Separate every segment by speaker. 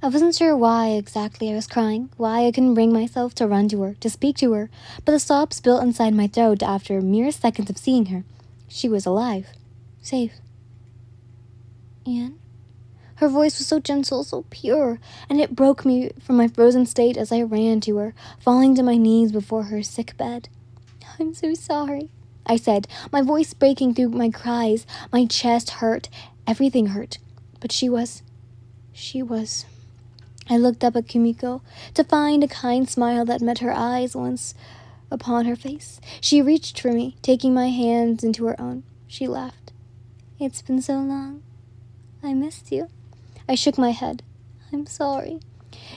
Speaker 1: I wasn't sure why exactly I was crying, why I couldn't bring myself to run to her, to speak to her, but the sobs built inside my throat after mere seconds of seeing her. She was alive. Safe. Anne? Her voice was so gentle, so pure, and it broke me from my frozen state as I ran to her, falling to my knees before her sick bed. "I'm so sorry," I said, my voice breaking through my cries. My chest hurt. Everything hurt. But she was... I looked up at Kumiko to find a kind smile that met her eyes once upon her face. She reached for me, taking my hands into her own. She laughed. "It's been so long. I missed you." I shook my head. "I'm sorry."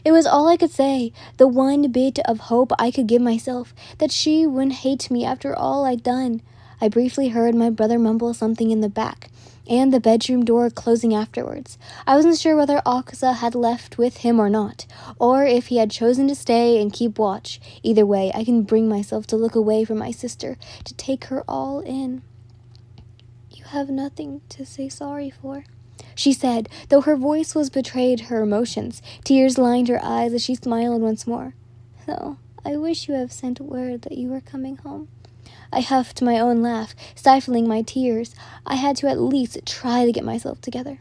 Speaker 1: It was all I could say, the one bit of hope I could give myself, that she wouldn't hate me after all I'd done. I briefly heard my brother mumble something in the back, and the bedroom door closing afterwards. I wasn't sure whether Akaza had left with him or not, or if he had chosen to stay and keep watch. Either way, I can bring myself to look away from my sister, to take her all in. "You have nothing to say sorry for," she said, though her voice was betrayed her emotions. Tears lined her eyes as she smiled once more. "Though I wish you had sent word that you were coming home." I huffed my own laugh, stifling my tears. I had to at least try to get myself together.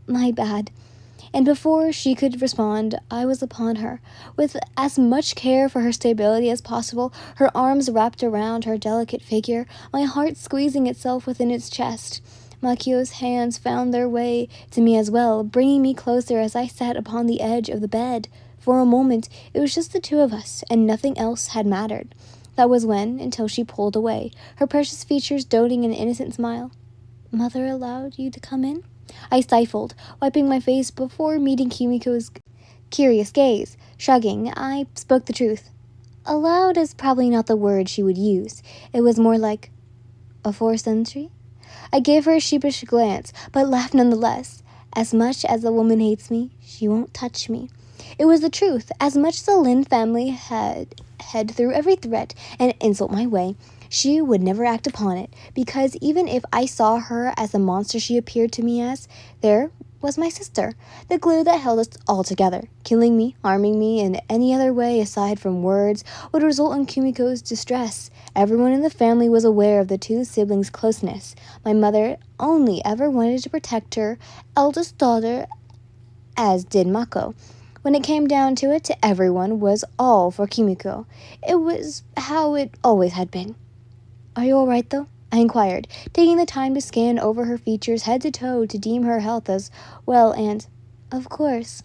Speaker 1: "My bad." And before she could respond, I was upon her, with as much care for her stability as possible, her arms wrapped around her delicate figure, my heart squeezing itself within its chest. Makio's hands found their way to me as well, bringing me closer as I sat upon the edge of the bed. For a moment, it was just the two of us, and nothing else had mattered. That was when, until she pulled away, her precious features doting an innocent smile. "Mother allowed you to come in?" I stifled, wiping my face before meeting Kimiko's curious gaze. Shrugging, I spoke the truth. Allowed is probably not the word she would use. It was more like a forced entry. I gave her a sheepish glance, but laughed nonetheless. As much as the woman hates me, she won't touch me. It was the truth. As much as the Lin family had threw every threat and insult my way, she would never act upon it, because even if I saw her as the monster she appeared to me as, there was my sister, the glue that held us all together. Killing me, harming me in any other way aside from words would result in Kumiko's distress. Everyone in the family was aware of the two siblings' closeness. My mother only ever wanted to protect her eldest daughter, as did Mako. When it came down to it, everyone was all for Kimiko. It was how it always had been. "Are you all right, though?" I inquired, taking the time to scan over her features head to toe to deem her health as well, and, "Of course."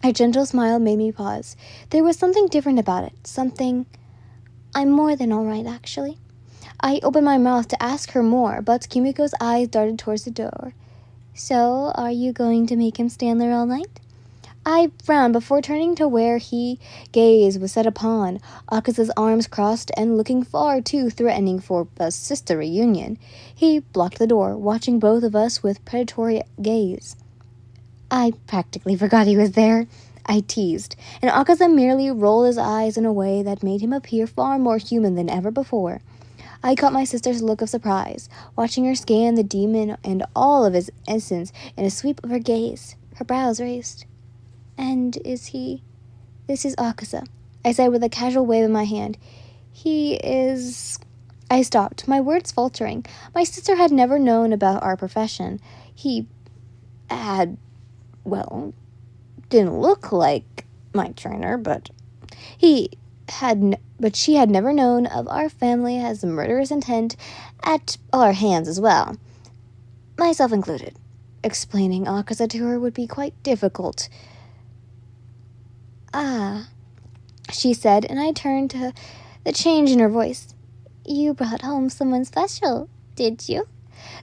Speaker 1: Her gentle smile made me pause. There was something different about it, something... "I'm more than all right, actually." I opened my mouth to ask her more, but Kimiko's eyes darted towards the door. "So, are you going to make him stand there all night?" I frowned before turning to where he gaze was set upon, Akaza's arms crossed and looking far too threatening for a sister reunion. He blocked the door, watching both of us with predatory gaze. "I practically forgot he was there," I teased, and Akaza merely rolled his eyes in a way that made him appear far more human than ever before. I caught my sister's look of surprise, watching her scan the demon and all of his essence in a sweep of her gaze. Her brows raised. "And is he..." "This is Akaza," I said with a casual wave of my hand. "He is..." I stopped, my words faltering. My sister had never known about our profession. He had, well, didn't look like my trainer, but she had never known of our family as a murderous intent at our hands as well. Myself included. Explaining Akaza to her would be quite difficult. "Ah," she said, and I turned to the change in her voice. "You brought home someone special, did you?"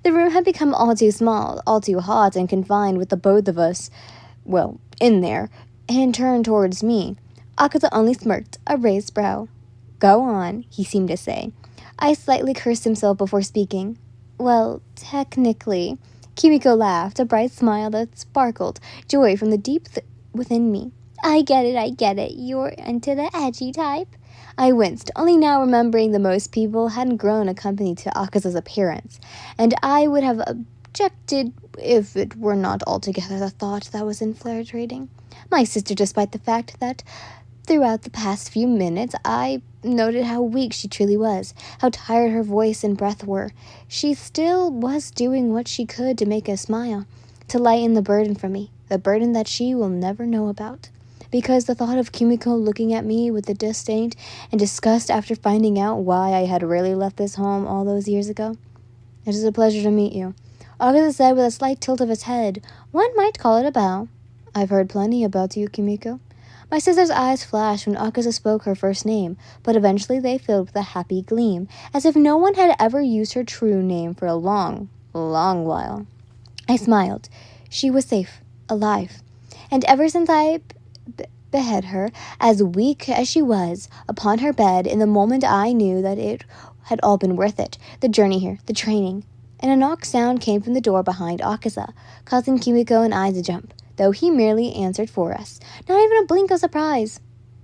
Speaker 1: The room had become all too small, all too hot and confined with the both of us, well, in there, and turned towards me. Akaza only smirked, a raised brow. "Go on," he seemed to say. I slightly cursed himself before speaking. "Well, technically..." Kimiko laughed, a bright smile that sparkled joy from the deep within me. I get it. You're into the edgy type." I winced, only now remembering that most people hadn't grown accompanied to Akaza's appearance, and I would have objected if it were not altogether the thought that was infiltrating my sister, despite the fact that throughout the past few minutes I noted how weak she truly was, how tired her voice and breath were. She still was doing what she could to make us smile, to lighten the burden from me, the burden that she will never know about. Because the thought of Kimiko looking at me with the disdain and disgust after finding out why I had really left this home all those years ago. It is a pleasure to meet you, Akaza said with a slight tilt of his head. One might call it a bow. I've heard plenty about you, Kimiko. My sister's eyes flashed when Akaza spoke her first name, but eventually they filled with a happy gleam, as if no one had ever used her true name for a long, long while. I smiled. She was safe, alive, and ever since I beheaded her, as weak as she was, upon her bed, in the moment I knew that it had all been worth it, the journey here, the training. And a knock sound came from the door behind Akaza, causing Kimiko and I to jump, though he merely answered for us, not even a blink of surprise.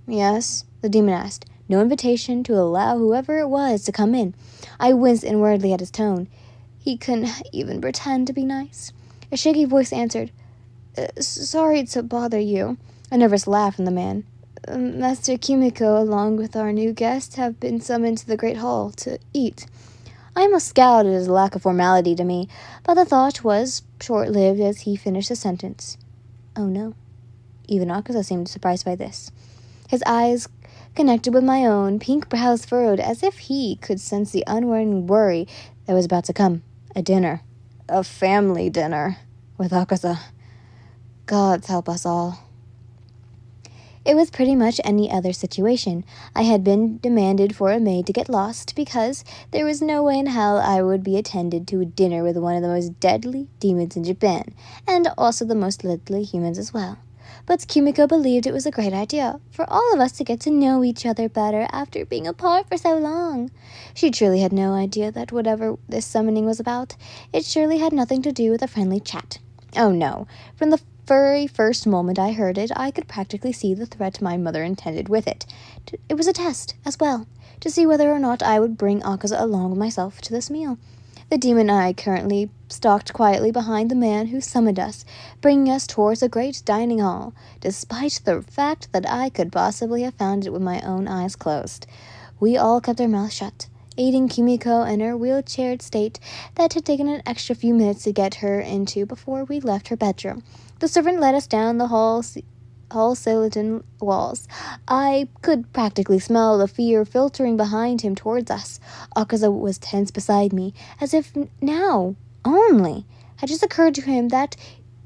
Speaker 1: Yes, the demon asked, no invitation to allow whoever it was to come in. I winced inwardly at his tone. He couldn't even pretend to be nice. A shaky voice answered, Sorry to bother you. A nervous laugh from the man. Master Kimiko, along with our new guest, have been summoned to the Great Hall to eat. I almost scowled at his lack of formality to me, but the thought was short-lived as he finished the sentence. Oh no. Even Akaza seemed surprised by this. His eyes connected with my own, pink brows furrowed, as if he could sense the unwilling worry that was about to come. A dinner. A family dinner. With Akaza. Gods help us all. It was pretty much any other situation. I had been demanded for a maid to get lost because there was no way in hell I would be attended to a dinner with one of the most deadly demons in Japan, and also the most deadly humans as well. But Kimiko believed it was a great idea for all of us to get to know each other better after being apart for so long. She truly had no idea that whatever this summoning was about, it surely had nothing to do with a friendly chat. Oh no, from the very first moment I heard it, I could practically see the threat my mother intended with it. It was a test, as well, to see whether or not I would bring Akaza along with myself to this meal. The demon and I currently stalked quietly behind the man who summoned us, bringing us towards a great dining hall, despite the fact that I could possibly have found it with my own eyes closed. We all kept our mouths shut, aiding Kimiko in her wheelchaired state that had taken an extra few minutes to get her into before we left her bedroom. The servant led us down the hall skeleton walls. I could practically smell the fear filtering behind him towards us. Akaza was tense beside me, as if now, only, had just occurred to him that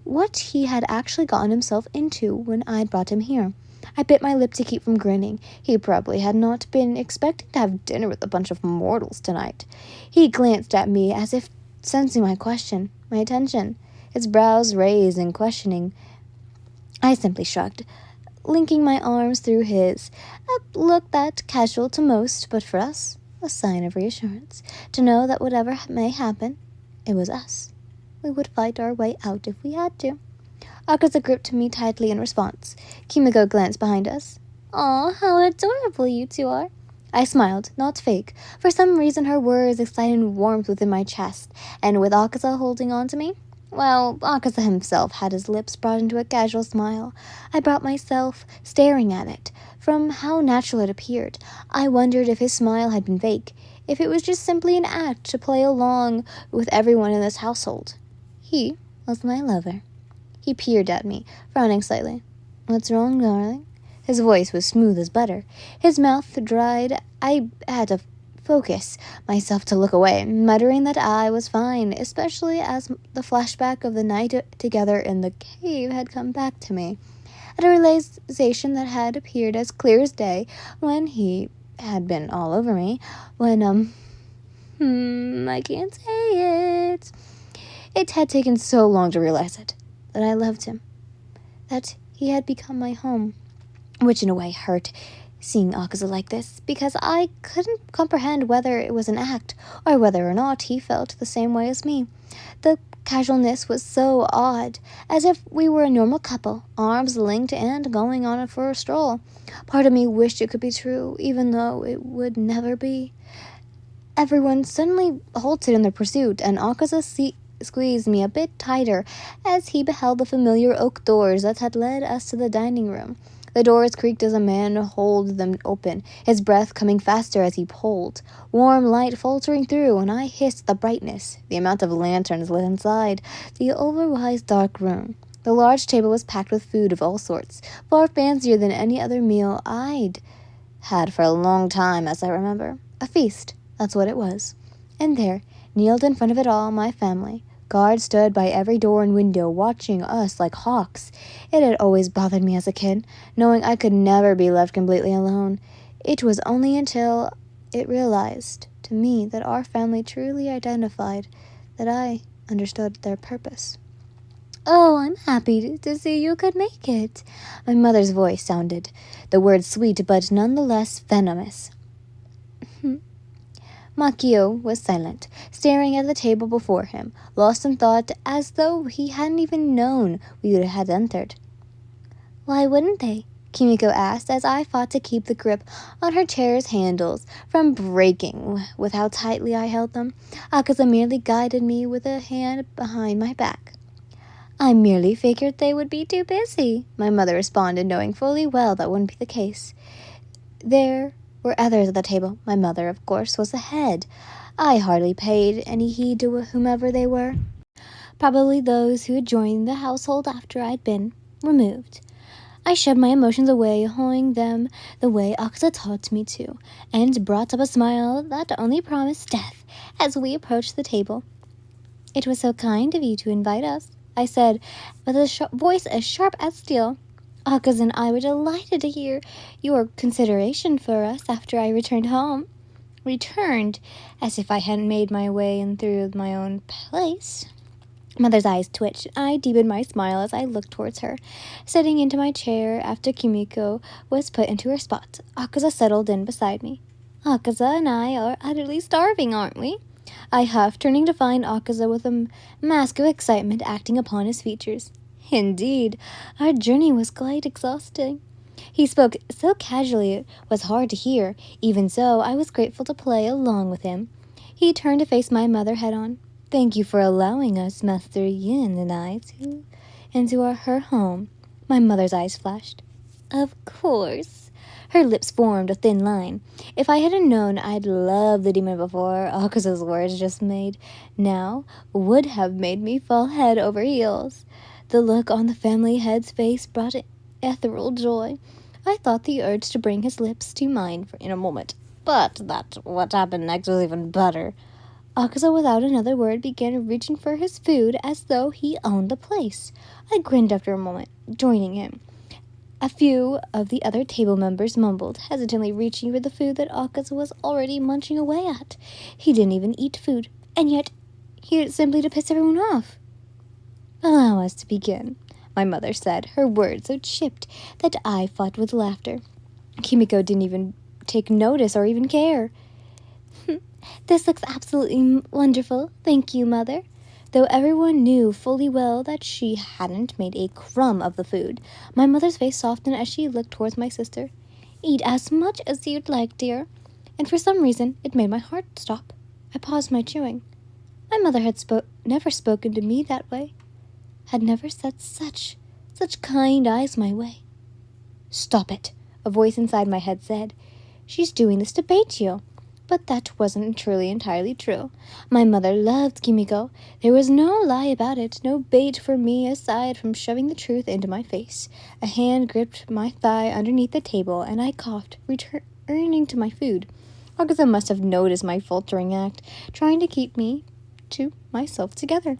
Speaker 1: what he had actually gotten himself into when I'd brought him here. I bit my lip to keep from grinning. He probably had not been expecting to have dinner with a bunch of mortals tonight. He glanced at me as if sensing my question, my attention, his brows raised in questioning. I simply shrugged, linking my arms through his, a look that casual to most, but for us, a sign of reassurance, to know that whatever may happen, it was us. We would fight our way out if we had to. Akaza gripped me tightly in response. Kimiko glanced behind us. Aw, how adorable you two are. I smiled, not fake. For some reason her words excited warmth within my chest, and with Akaza holding on to me, well, Akaza himself had his lips brought into a casual smile. I brought myself staring at it. From how natural it appeared, I wondered if his smile had been fake, if it was just simply an act to play along with everyone in this household. He was my lover. He peered at me, frowning slightly. What's wrong, darling? His voice was smooth as butter. His mouth dried. I had to focus myself to look away, muttering that I was fine, especially as the flashback of the night together in the cave had come back to me. At a realization that had appeared as clear as day when he had been all over me, when, I can't say it. It had taken so long to realize it, that I loved him, that he had become my home, which in a way hurt, seeing Akaza like this, because I couldn't comprehend whether it was an act, or whether or not he felt the same way as me. The casualness was so odd, as if we were a normal couple, arms linked and going on for a stroll. Part of me wished it could be true, even though it would never be. Everyone suddenly halted in their pursuit, and Akaza squeezed me a bit tighter as he beheld the familiar oak doors that had led us to the dining room. The doors creaked as a man hauled them open, his breath coming faster as he pulled, warm light filtering through, and I hissed the brightness, the amount of lanterns lit inside the otherwise dark room. The large table was packed with food of all sorts, far fancier than any other meal I'd had for a long time, as I remember. A feast, that's what it was. And there, kneeled in front of it all, my family. Guards stood by every door and window, watching us like hawks. It had always bothered me as a kid, knowing I could never be left completely alone. It was only until it realized to me that our family truly identified that I understood their purpose. "Oh, I'm happy to see you could make it," my mother's voice sounded, the words sweet but nonetheless venomous. Makio was silent, staring at the table before him, lost in thought as though he hadn't even known we had entered. "Why wouldn't they?" Kimiko asked as I fought to keep the grip on her chair's handles from breaking with how tightly I held them. Akaza merely guided me with a hand behind my back. "I merely figured they would be too busy," my mother responded, knowing fully well that wouldn't be the case. There were others at the table. My mother, of course, was the head. I hardly paid any heed to whomever they were. Probably those who had joined the household after I'd been removed. I shoved my emotions away, holding them the way Akaza taught me to, and brought up a smile that only promised death as we approached the table. "It was so kind of you to invite us," I said, with a voice as sharp as steel. "Akaza and I were delighted to hear your consideration for us after I returned home." Returned, as if I hadn't made my way in through my own place. Mother's eyes twitched, and I deepened my smile as I looked towards her, sitting into my chair after Kimiko was put into her spot. Akaza settled in beside me. "Akaza and I are utterly starving, aren't we?" I huffed, turning to find Akaza with a mask of excitement acting upon his features. Indeed, our journey was quite exhausting. He spoke so casually it was hard to hear. Even so, I was grateful to play along with him. He turned to face my mother head-on. "Thank you for allowing us, Master Yin and I, into her home." My mother's eyes flashed. "Of course." Her lips formed a thin line. If I hadn't known I'd loved the demon before, Akaza's words just made now would have made me fall head over heels. The look on the family head's face brought ethereal joy. I thought the urge to bring his lips to mine in a moment, but what happened next was even better. Akaza, without another word, began reaching for his food as though he owned the place. I grinned after a moment, joining him. A few of the other table members mumbled, hesitantly reaching for the food that Akaza was already munching away at. He didn't even eat food, and yet he did it simply to piss everyone off. "Allow us to begin," my mother said, her words so chipped that I fought with laughter. Kimiko didn't even take notice or even care. "This looks absolutely wonderful. Thank you, Mother." Though everyone knew fully well that she hadn't made a crumb of the food, my mother's face softened as she looked towards my sister. "Eat as much as you'd like, dear." And for some reason, it made my heart stop. I paused my chewing. My mother had never spoken to me that way. Had never set such kind eyes my way. "Stop it," a voice inside my head said. "She's doing this to bait you." But that wasn't truly entirely true. My mother loved Kimiko. There was no lie about it, no bait for me aside from shoving the truth into my face. A hand gripped my thigh underneath the table, and I coughed, returning to my food. Akaza must have noticed my faltering act, trying to keep me to myself together.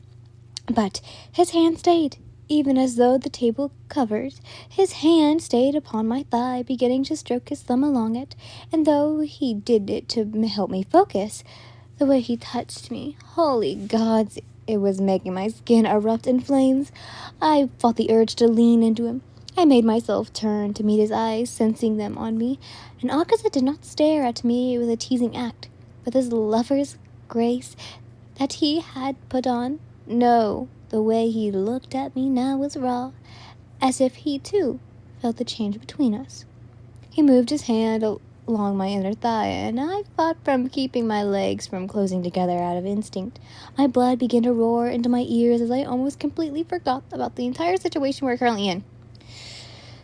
Speaker 1: But his hand stayed, even as though the table covered. His hand stayed upon my thigh, beginning to stroke his thumb along it, and though he did it to help me focus, the way he touched me, holy gods, it was making my skin erupt in flames. I fought the urge to lean into him. I made myself turn to meet his eyes, sensing them on me, and Akaza did not stare at me with a teasing act, with his lover's grace that he had put on. No, the way he looked at me now was raw, as if he, too, felt the change between us. He moved his hand along my inner thigh, and I fought from keeping my legs from closing together out of instinct. My blood began to roar into my ears as I almost completely forgot about the entire situation we're currently in.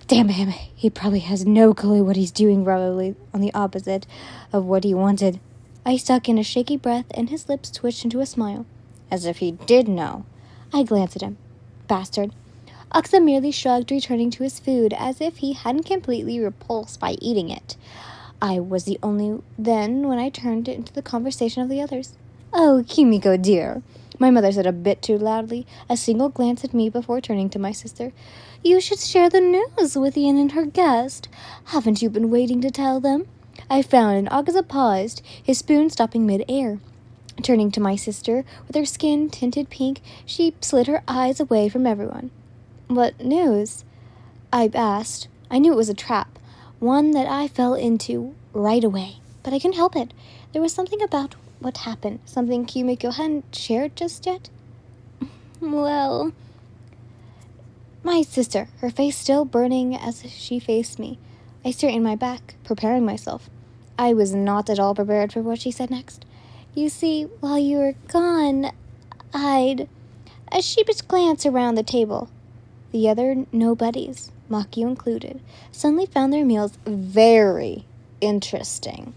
Speaker 1: Damn him, he probably has no clue what he's doing, probably on the opposite of what he wanted. I stuck in a shaky breath, and his lips twitched into a smile, as if he did know. I glanced at him. Bastard. Akaza merely shrugged, returning to his food, as if he hadn't completely repulsed by eating it. I was the only then when I turned into the conversation of the others. Oh, Kimiko, dear, my mother said a bit too loudly, a single glance at me before turning to my sister. You should share the news with Ian and her guest. Haven't you been waiting to tell them? I found, and Akaza paused, his spoon stopping mid-air. Turning to my sister, with her skin tinted pink, she slid her eyes away from everyone. What news? I asked. I knew it was a trap, one that I fell into right away, but I couldn't help it. There was something about what happened, something Kimiko hadn't shared just yet. Well, my sister, her face still burning as she faced me. I straightened my back, preparing myself. I was not at all prepared for what she said next. You see, while you were gone, I'd a sheepish glance around the table. The other nobodies, Maki included, suddenly found their meals very interesting.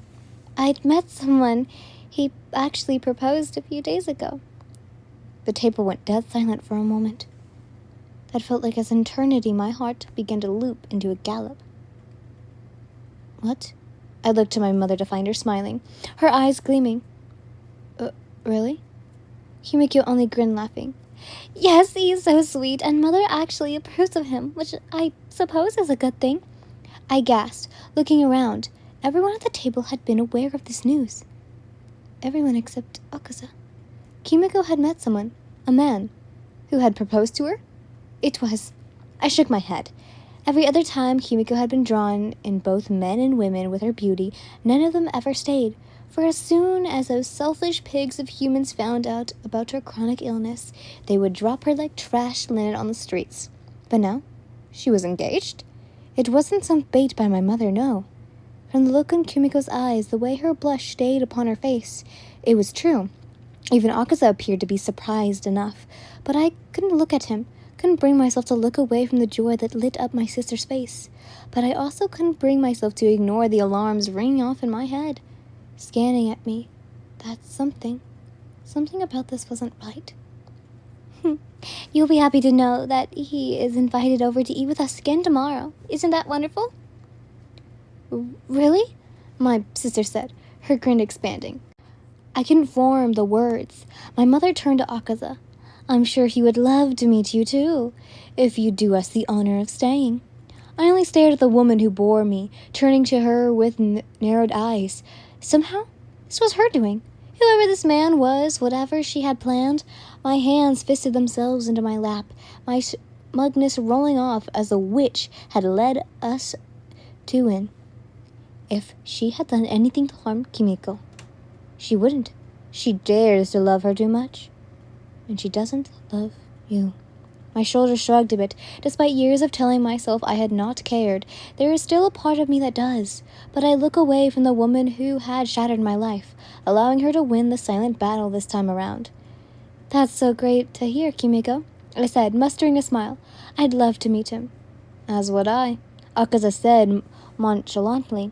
Speaker 1: I'd met someone. He actually proposed a few days ago. The table went dead silent for a moment. That felt like an eternity. My heart began to loop into a gallop. What? I looked to my mother to find her smiling, her eyes gleaming. Really? Kimiko only grinned, laughing. Yes, he's so sweet, and Mother actually approves of him, which I suppose is a good thing. I gasped, looking around. Everyone at the table had been aware of this news. Everyone except Akaza. Kimiko had met someone, a man, who had proposed to her? It was. I shook my head. Every other time Kimiko had been drawn in both men and women with her beauty, none of them ever stayed. For as soon as those selfish pigs of humans found out about her chronic illness, they would drop her like trash linen on the streets. But now, she was engaged. It wasn't some bait by my mother, no. From the look in Kimiko's eyes, the way her blush stayed upon her face, it was true. Even Akaza appeared to be surprised enough, but I couldn't look at him, couldn't bring myself to look away from the joy that lit up my sister's face. But I also couldn't bring myself to ignore the alarms ringing off in my head. Scanning at me. That's something. Something about this wasn't right. You'll be happy to know that he is invited over to eat with us again tomorrow. Isn't that wonderful? Really? My sister said, her grin expanding. I couldn't form the words. My mother turned to Akaza. I'm sure he would love to meet you too, if you'd do us the honor of staying. I only stared at the woman who bore me, turning to her with narrowed eyes. Somehow, this was her doing. Whoever this man was, whatever she had planned, my hands fisted themselves into my lap, my smugness rolling off as the witch had led us to in. If she had done anything to harm Kimiko, she wouldn't. She dares to love her too much. And she doesn't love you. My shoulders shrugged a bit. Despite years of telling myself I had not cared, there is still a part of me that does. But I look away from the woman who had shattered my life, allowing her to win the silent battle this time around. That's so great to hear, Kimiko, I said, mustering a smile. I'd love to meet him. As would I, Akaza said nonchalantly.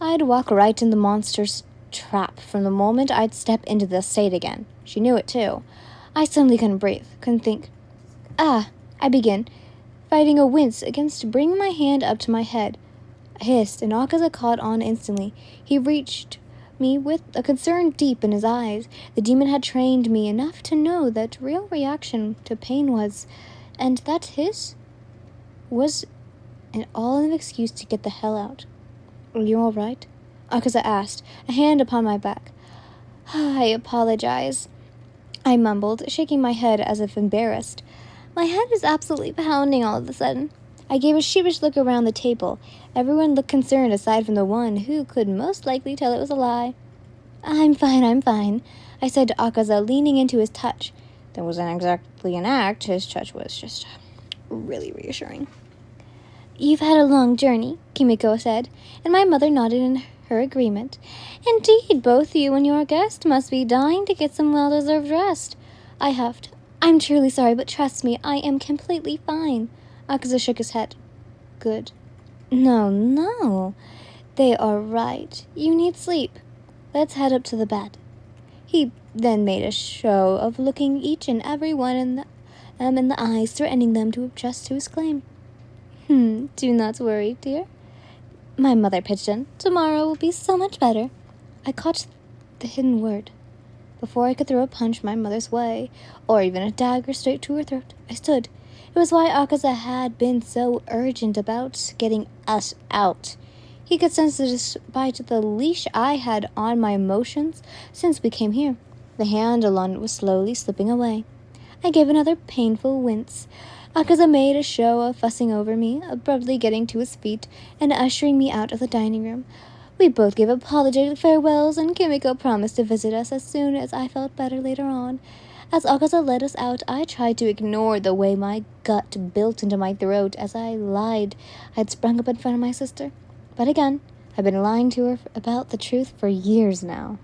Speaker 1: I'd walk right in the monster's trap from the moment I'd step into the state again. She knew it too. I suddenly couldn't breathe, couldn't think. I began, fighting a wince against bringing my hand up to my head. I hissed, and Akaza caught on instantly. He reached me with a concern deep in his eyes. The demon had trained me enough to know that real reaction to pain was, and that his was all an excuse to get the hell out. Are you all right? Akaza asked, a hand upon my back. I apologize, I mumbled, shaking my head as if embarrassed. My head is absolutely pounding all of a sudden. I gave a sheepish look around the table. Everyone looked concerned aside from the one who could most likely tell it was a lie. I'm fine, I said to Akaza, leaning into his touch. That wasn't exactly an act. His touch was just really reassuring. You've had a long journey, Kimiko said, and my mother nodded in her agreement. Indeed, both you and your guest must be dying to get some well-deserved rest. I huffed. I'm truly sorry, but trust me, I am completely fine. Akaza shook his head. Good. No. They are right. You need sleep. Let's head up to the bed. He then made a show of looking each and every one in the eyes, threatening them to adjust to his claim. Do not worry, dear. My mother pitched in. Tomorrow will be so much better. I caught the hidden word. Before I could throw a punch my mother's way, or even a dagger straight to her throat, I stood. It was why Akaza had been so urgent about getting us out. He could sense that despite the leash I had on my emotions since we came here, the handle on it was slowly slipping away. I gave another painful wince. Akaza made a show of fussing over me, abruptly getting to his feet and ushering me out of the dining room. We both gave apologetic farewells, and Kimiko promised to visit us as soon as I felt better later on. As Akaza led us out, I tried to ignore the way my gut built into my throat as I lied I'd sprung up in front of my sister. But again, I've been lying to her about the truth for years now.